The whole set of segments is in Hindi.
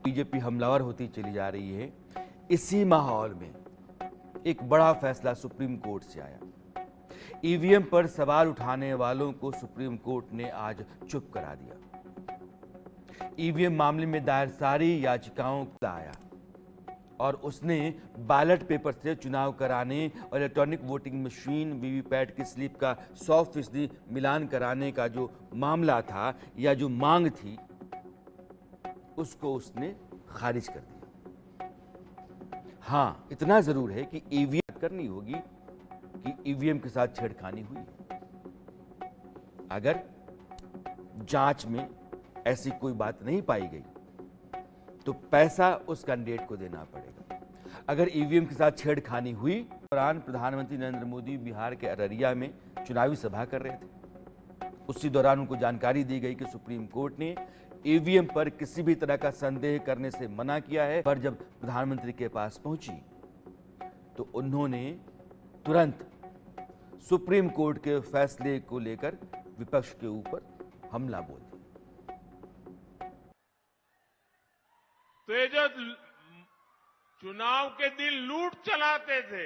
बीजेपी हमलावर होती चली जा रही है। इसी माहौल में एक बड़ा फैसला सुप्रीम कोर्ट से आया। ईवीएम पर सवाल उठाने वालों को सुप्रीम कोर्ट ने आज चुप करा दिया। ईवीएम मामले में दायर सारी याचिकाओं को आया और उसने बैलेट पेपर से चुनाव कराने और इलेक्ट्रॉनिक वोटिंग मशीन वीवीपैट की स्लिप का 100% मिलान कराने का जो मामला था या जो मांग थी, उसको उसने खारिज कर दिया। हाँ, इतना जरूर है कि ईवीएम करनी होगी कि ईवीएम के साथ छेड़खानी हुई है। अगर जांच में ऐसी कोई बात नहीं पाई गई तो पैसा उस कैंडिडेट को देना पड़ेगा। अगर ईवीएम के साथ छेड़खानी हुई, दौरान प्रधानमंत्री नरेंद्र मोदी बिहार के अररिया में चुनावी सभा कर रहे थे। उसी दौरान उनको जानकारी दी गई कि सुप्रीम कोर्ट ने ईवीएम पर किसी भी तरह का संदेह करने से मना किया है। पर जब प्रधानमंत्री के पास पहुंची तो उन्होंने तुरंत सुप्रीम कोर्ट के फैसले को लेकर विपक्ष के ऊपर हमला बोल दिया। तो ये जो चुनाव के दिन लूट चलाते थे,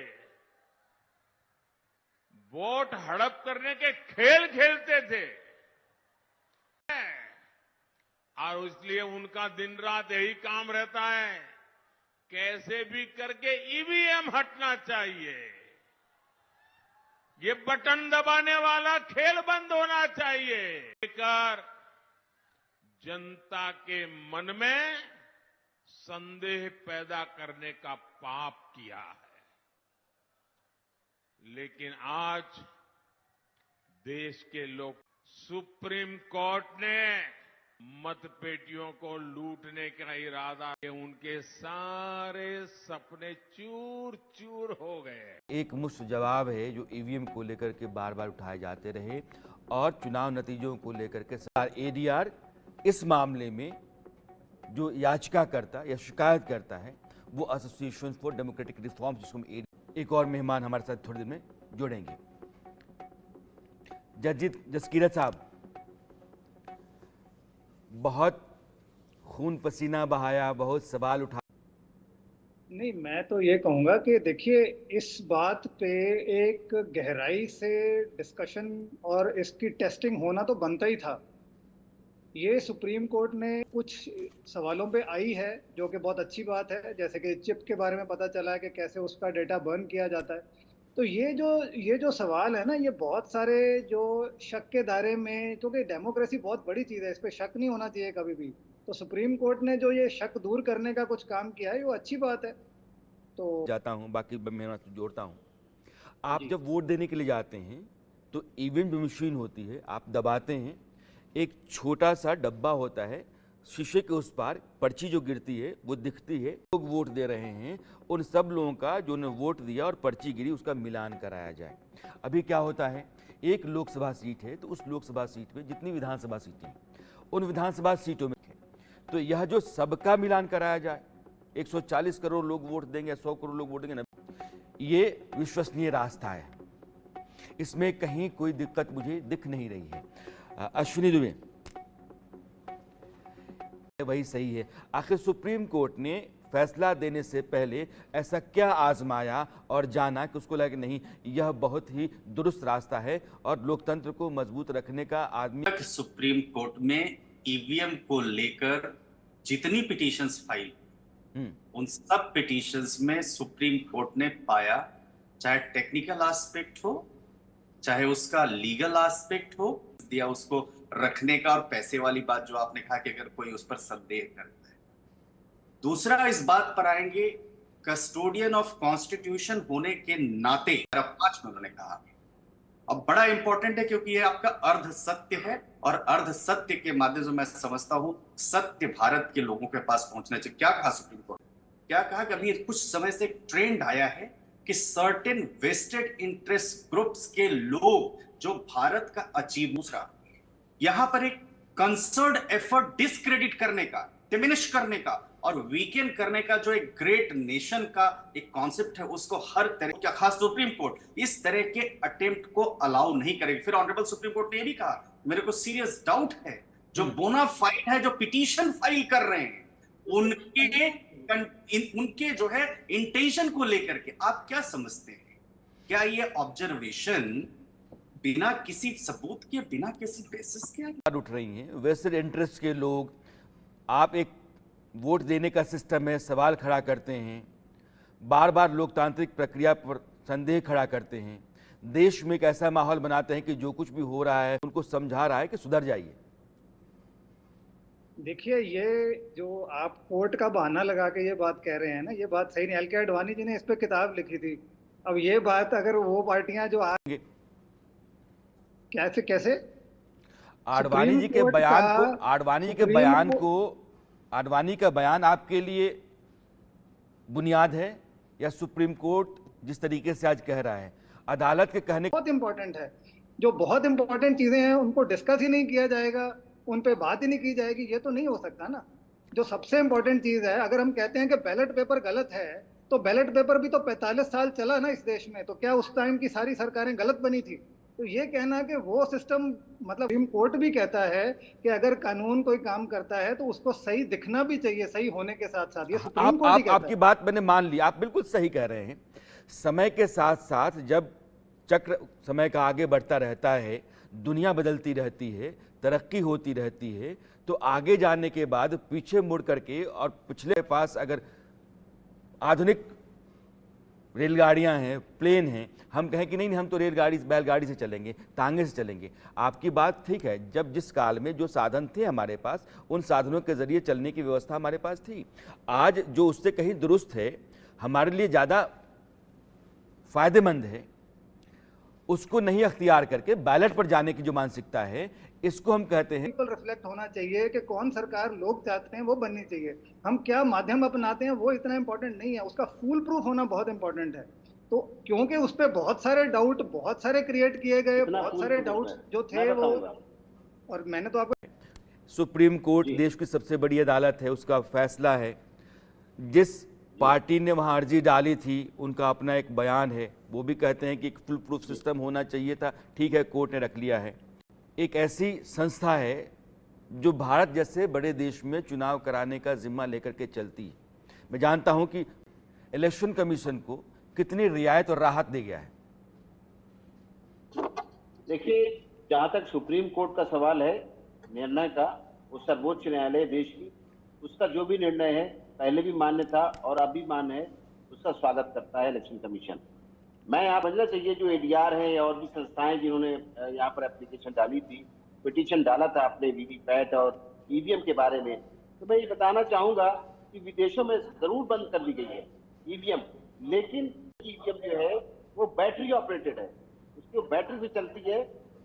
वोट हड़प करने के खेल खेलते थे, और इसलिए उनका दिन रात यही काम रहता है, कैसे भी करके ईवीएम हटना चाहिए, ये बटन दबाने वाला खेल बंद होना चाहिए, लेकर जनता के मन में संदेह पैदा करने का पाप किया है। लेकिन आज देश के लोग, सुप्रीम कोर्ट ने मतपेटियों को लूटने का इरादा, उनके सारे सपने चूर चूर हो गए। एक मुश्त जवाब है जो ईवीएम को लेकर के बार बार उठाए जाते रहे और चुनाव नतीजों को लेकर के एडीआर इस मामले में जो याचिका करता या शिकायत करता है वो एसोसिएशन फॉर डेमोक्रेटिक रिफॉर्म्स, जिसको हम एक और मेहमान हमारे साथ थोड़ी देर में जोड़ेंगे। जसकीरत साहब, बहुत खून पसीना बहाया, बहुत सवाल उठा। नहीं, मैं तो ये कहूँगा कि देखिए, इस बात पे एक गहराई से डिस्कशन और इसकी टेस्टिंग होना तो बनता ही था। ये सुप्रीम कोर्ट ने कुछ सवालों पे आई है जो कि बहुत अच्छी बात है, जैसे कि चिप के बारे में पता चला है कि कैसे उसका डेटा बर्न किया जाता है। तो ये जो सवाल है ना, ये बहुत सारे जो शक के दायरे में, क्योंकि डेमोक्रेसी बहुत बड़ी चीज़ है, इस पर शक नहीं होना चाहिए कभी भी। तो सुप्रीम कोर्ट ने जो ये शक दूर करने का कुछ काम किया है, वो अच्छी बात है। तो जाता हूं, बाकी मैं जोड़ता हूं। आप जब वोट देने के लिए जाते हैं तो ईवीएम जो मशीन होती है, आप दबाते हैं, एक छोटा सा डब्बा होता है, शीशे के उस पार पर्ची जो गिरती है वो दिखती है। लोग वोट दे रहे हैं, उन सब लोगों का जो ने वोट दिया और पर्ची गिरी उसका मिलान कराया जाए। अभी क्या होता है, एक लोकसभा सीट है तो उस लोकसभा सीट में जितनी विधानसभा सीटें हैं, उन विधानसभा सीटों में तो यह जो सबका मिलान कराया जाए, 140 करोड़ लोग वोट देंगे, 100 करोड़ लोग वोट देंगे ना, ये विश्वसनीय रास्ता है। इसमें कहीं कोई दिक्कत मुझे दिख नहीं रही है। अश्विनी दुबे, वही सही है। आखिर सुप्रीम कोर्ट ने फैसला देने से पहले ऐसा क्या आजमाया और जाना कि उसको लगा कि नहीं, यह बहुत ही दुरुस्त रास्ता है और लोकतंत्र को मजबूत रखने का आदमी। सुप्रीम कोर्ट में ईवीएम को लेकर जितनी पिटीशंस फाइल, उन सब पिटीशंस में सुप्रीम कोर्ट ने पाया, चाहे टेक्निकल एस्पेक्ट हो, चाहे उसका लीगल एस्पेक्ट हो, दिया उसको रखने का। और पैसे वाली बात जो आपने कहा कि अगर कोई उस पर संदेह करता है। दूसरा, इस बात पर आएंगे, कस्टोडियन ऑफ कॉन्स्टिट्यूशन होने के नाते 5 में उन्होंने कहा, अब बड़ा इंपॉर्टेंट है क्योंकि ये आपका अर्ध सत्य है और अर्ध सत्य के माध्यम से मैं समझता हूं सत्य भारत के लोगों के पास पहुंचना चाहिए। क्या कहा सुप्रीम कोर्ट? क्या कहा कि अभी कुछ समय से एक ट्रेंड आया है कि सर्टेन वेस्टेड इंटरेस्ट ग्रुप्स के लोग जो भारत का अचीव, दूसरा यहां पर एक कंसर्न्ड एफर्ट डिस्क्रेडिट करने का, डिमिनिश करने का और वीकेंड करने का जो एक ग्रेट नेशन का एक कॉन्सेप्ट है, उसको हर तरह का, खास सुप्रीम कोर्ट इस तरह के अटेम्प्ट को अलाउ नहीं करेगी। फिर ऑनरेबल सुप्रीम कोर्ट ने यह भी कहा, मेरे को सीरियस डाउट है जो बोना फाइड है, जो पिटीशन फाइल कर रहे हैं उनके जो है इंटेंशन को लेकर के आप क्या समझते हैं? क्या ये ऑब्जर्वेशन बिना किसी सबूत के, बिना किसी बेसिस के उठ रही हैं वेस्टेड इंटरेस्ट के लोग? आप एक वोट देने का सिस्टम है, सवाल खड़ा करते हैं, बार बार लोकतांत्रिक प्रक्रिया पर संदेह खड़ा करते हैं, देश में एक ऐसा माहौल बनाते हैं कि जो कुछ भी हो रहा है उनको समझा रहा है कि सुधर जाइए। देखिए, ये जो आप कोर्ट का बहाना लगा के ये बात कह रहे हैं ना, ये बात सही नहीं। एल.के. आडवाणी जी ने इस पे किताब लिखी थी। अब ये बात अगर वो पार्टियां जो आगे कैसे कैसे आडवाणी जी के बयान को, आडवाणी का बयान आपके लिए बुनियाद है या सुप्रीम कोर्ट जिस तरीके से आज कह रहा है? अदालत के कहने बहुत इंपॉर्टेंट है। जो बहुत इंपॉर्टेंट चीजें हैं उनको डिस्कस ही नहीं किया जाएगा, उन पे बात ही नहीं की जाएगी, ये तो नहीं हो सकता ना। जो सबसे इंपॉर्टेंट चीज है, अगर हम कहते हैं कि बैलेट पेपर गलत है, तो बैलेट पेपर भी तो 45 साल चला ना इस देश में, तो क्या उस टाइम की सारी सरकारें गलत बनी थी? तो ये कहना कि वो सिस्टम, मतलब सुप्रीम कोर्ट भी कहता है कि अगर कानून कोई काम करता है तो उसको सही दिखना भी चाहिए, सही होने के साथ साथ। ये सुप्रीम कोर्ट ही कहता है। आपकी बात मैंने मान ली, आप बिल्कुल सही कह रहे हैं। समय के साथ साथ जब चक्र समय का आगे बढ़ता रहता है, दुनिया बदलती रहती है, तरक्की होती रहती है, तो आगे जाने के बाद पीछे मुड़ करके और पिछले पास अगर आधुनिक रेलगाड़ियां हैं, प्लेन हैं, हम कहें कि नहीं हम तो बैलगाड़ी से चलेंगे, तांगे से चलेंगे। आपकी बात ठीक है, जब जिस काल में जो साधन थे हमारे पास, उन साधनों के जरिए चलने की व्यवस्था हमारे पास थी। आज जो उससे कहीं दुरुस्त है, हमारे लिए ज़्यादा फायदेमंद है, उसको नहीं अख्तियार करके बैलेट पर जाने की जो मानसिकता है, इसको हम कहते हैं। रिफ्लेक्ट होना चाहिए कि कौन सरकार लोग चाहते हैं वो बननी चाहिए। हम क्या माध्यम अपनाते हैं वो इतना इंपॉर्टेंट नहीं है, उसका फूल प्रूफ होना बहुत इंपॉर्टेंट है। तो क्योंकि उस पर बहुत सारे डाउट, बहुत सारे क्रिएट किए गए, बहुत सारे डाउट्स जो थे वो, और मैंने तो आपको, सुप्रीम कोर्ट देश की सबसे बड़ी अदालत है, उसका फैसला है। जिस पार्टी ने वहां अर्जी डाली थी उनका अपना एक बयान है, वो भी कहते हैं कि एक फुल प्रूफ सिस्टम होना चाहिए था। ठीक है, कोर्ट ने रख लिया है। एक ऐसी संस्था है जो भारत जैसे बड़े देश में चुनाव कराने का जिम्मा लेकर के चलती है। मैं जानता हूं कि इलेक्शन कमीशन को कितनी रियायत और राहत दे गया है। देखिए, जहां तक सुप्रीम कोर्ट का सवाल है निर्णय का, वो सर्वोच्च न्यायालय देश की, उसका जो भी निर्णय है पहले भी मान्य था और अभी मान्य है, उसका स्वागत करता है इलेक्शन कमीशन। मैं यहाँ समझना चाहिए जो एडीआर है और भी संस्थाएं जिन्होंने यहाँ पर एप्लीकेशन डाली थी, पिटीशन डाला था अपने वीवीपैट और ईवीएम के बारे में, तो मैं ये बताना चाहूंगा कि विदेशों में जरूर बंद कर दी गई है ईवीएम, लेकिन ईवीएम जो है वो बैटरी ऑपरेटेड है, उसकी बैटरी से चलती है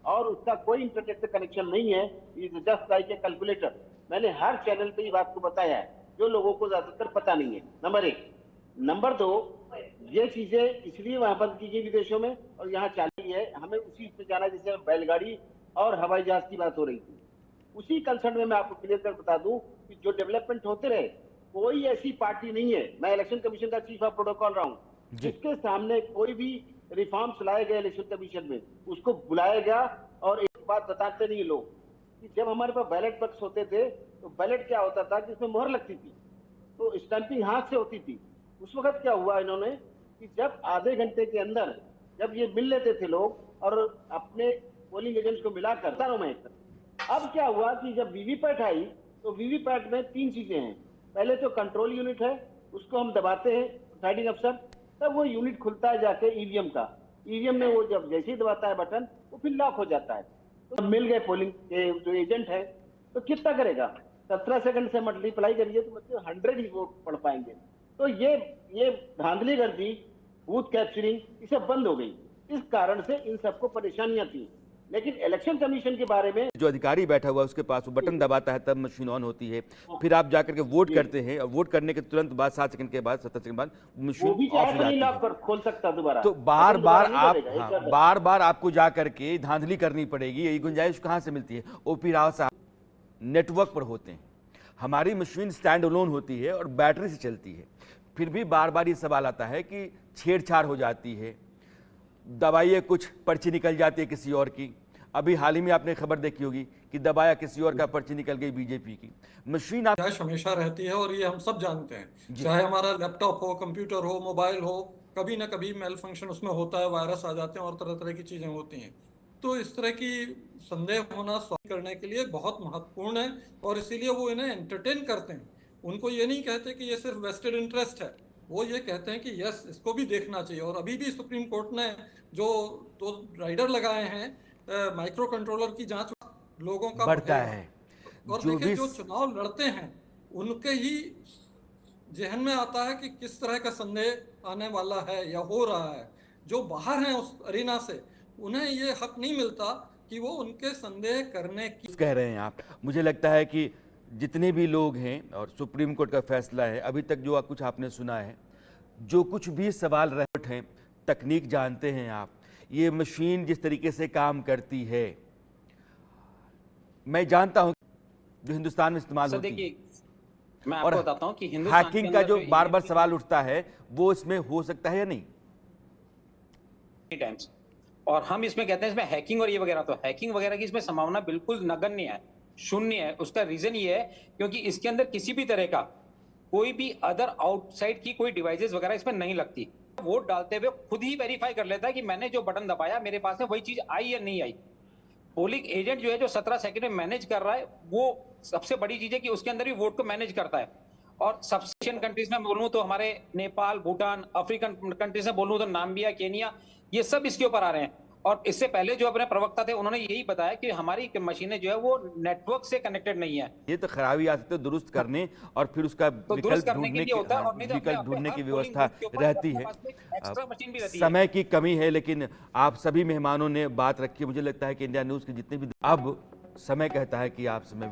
और उसका कोई इंटरनेट से कनेक्शन नहीं है। Is just like a calculator. मैंने हर चैनल पे ये बात को बताया है, जो लोगों को ज्यादातर पता नहीं है। नंबर 1। नंबर 2, ये चीजें इसलिए वहां बंद की गई विदेशों में और यहाँ चालू है। हमें उसी पे जाना, जैसे बैलगाड़ी और हवाई जहाज की बात हो रही थी, उसी कंसर्न में मैं आपको क्लियर कर बता दूं कि जो डेवलपमेंट होते रहे, कोई ऐसी पार्टी नहीं है, मैं इलेक्शन कमीशन का चीफ ऑफ प्रोटोकॉल रहा हूँ, जिसके सामने कोई भी रिफॉर्म्स लाए गए इलेक्शन कमीशन में, उसको बुलाया गया। और एक बात बताते नहीं लोग कि जब हमारे पास बैलेट बॉक्स होते थे तो बैलेट क्या होता था कि इसमें मोहर लगती थी, तो स्टैंपिंग हाथ से होती थी। उस वक्त क्या हुआ इन्होंने कि जब आधे घंटे के अंदर जब ये मिल लेते थे लोग और अपने पोलिंग एजेंट्स को मिलाकर में, अब क्या हुआ कि जब वीवीपैट आई तो वीवीपैट में 3 चीजें हैं। पहले तो कंट्रोल यूनिट है, उसको हम दबाते हैं प्रिसाइडिंग अफसर, तब वो यूनिट खुलता है जाके ईवीएम का। ईवीएम में वो जब जैसे ही दबाता है बटन, वो फिर लॉक हो जाता है। तो मिल गए पोलिंग के जो एजेंट है, तो कितना करेगा, 17 सेकंड से मल्टीप्लाई करिए तो मतलब 100 ही वोट पढ़ पाएंगे। तो ये धांधलीगर्दी, बूथ कैप्चरिंग, ये सब बंद हो गई। इस कारण से इन सबको परेशानियां थी। लेकिन इलेक्शन कमीशन के बारे में, जो अधिकारी बैठा हुआ है उसके पास वो बटन दबाता है, तब मशीन ऑन होती है, फिर आप जाकर के वोट करते हैं और वोट करने के तुरंत बाद 7 सेकंड के बाद, 17 सेकंड बाद मशीन ऑफ हो जाती है। खोल सकता दोबारा, तो बार बार आपको जाकर के धांधली करनी पड़ेगी। यही गुंजाइश कहाँ से मिलती है? ओपी राव साहब नेटवर्क पर होते हैं, हमारी मशीन स्टैंड अलोन होती है और बैटरी से चलती है। फिर भी बार बार ये सवाल आता है कि छेड़छाड़ हो जाती है, दबाइए कुछ पर्ची निकल जाती है किसी और की, अभी हाल ही में आपने खबर देखी होगी कि दबाया किसी और का पर्ची निकल गई बीजेपी की मशीन। आप गुंजाइश हमेशा रहती है और ये हम सब जानते हैं, चाहे हमारा लैपटॉप हो, कंप्यूटर हो, मोबाइल हो, कभी ना कभी मेल फंक्शन उसमें होता है, वायरस आ जाते हैं और तरह तरह की चीजें होती हैं। तो इस तरह की संदेह होना स्वागत करने के लिए बहुत महत्वपूर्ण है और इसीलिए वो इन्हें एंटरटेन करते हैं। उनको ये नहीं कहते कि ये सिर्फ वेस्टेड इंटरेस्ट है, वो ये कहते हैं कि यस, इसको भी देखना चाहिए। और अभी भी सुप्रीम कोर्ट ने जो 2 राइडर लगाए हैं माइक्रो कंट्रोलर की जांच लोगों का बढ़ता बढ़ेगा। है। और जो देखिए भी जो चुनाव लड़ते हैं उनके ही जहन में आता है कि किस तरह का संदेह आने वाला है या हो रहा है। जो बाहर हैं उस अरीना से, उन्हें ये हक नहीं मिलता कि वो उनके संदेह करने की कह रहे हैं आप। मुझे लगता है कि जितने भी लोग हैं और सुप्रीम कोर्ट का फैसला है, अभी तक जो कुछ आपने सुना है, जो कुछ भी सवाल रहे हैं, तकनीक जानते हैं आप, ये मशीन जिस तरीके से काम करती है मैं जानता हूं जो हिंदुस्तान में इस्तेमाल सर होती है। देखिए, मैं और आपको बताता हूँ कि हिंदुस्तान के हैकिंग का अंदर जो बार बार EVM सवाल उठता है वो इसमें हो सकता है या नहीं? टाइम्स और हम इसमें कहते हैं इसमें हैकिंग और ये वगैरह, तो हैकिंग वगैरह की इसमें संभावना बिल्कुल नगण्य है, शून्य है। उसका रीजन ये है क्योंकि इसके अंदर किसी भी तरह का कोई भी अदर आउटसाइड की कोई डिवाइसेस वगैरह इसमें नहीं लगती। वोट डालते हुए खुद ही वेरीफाई कर लेता है कि मैंने जो बटन दबाया मेरे पास में वही चीज आई या नहीं आई। पोलिंग एजेंट जो है जो 17 सेकंड में मैनेज कर रहा है, वो सबसे बड़ी चीज है कि उसके अंदर भी वोट को मैनेज करता है। और सबसेशन कंट्रीज में बोलूं तो हमारे नेपाल, भूटान, अफ्रीकन कंट्रीज में बोलूं तो नाम्बिया, केनिया, ये सब इसके ऊपर आ रहे हैं। और इससे पहले जो अपने प्रवक्ता थे उन्होंने यही बताया कि हमारी मशीनें जो है वो नेटवर्क से कनेक्टेड नहीं है। ये तो खराबी आती है दुरुस्त करने और फिर उसका तो विकल्प दुरुस्त करने के ढूंढने लिए होता है और नहीं तो अपने विकल्प ढूंढने हर की पोलिंग व्यवस्था बूथ के ऊपर रहती है। अपने पास में एक्स्ट्रा मशीन भी रहती है। समय की कमी है, लेकिन आप सभी मेहमानों ने बात रखी। मुझे लगता है कि इंडिया न्यूज के जितने भी अब समय कहता है कि आप समय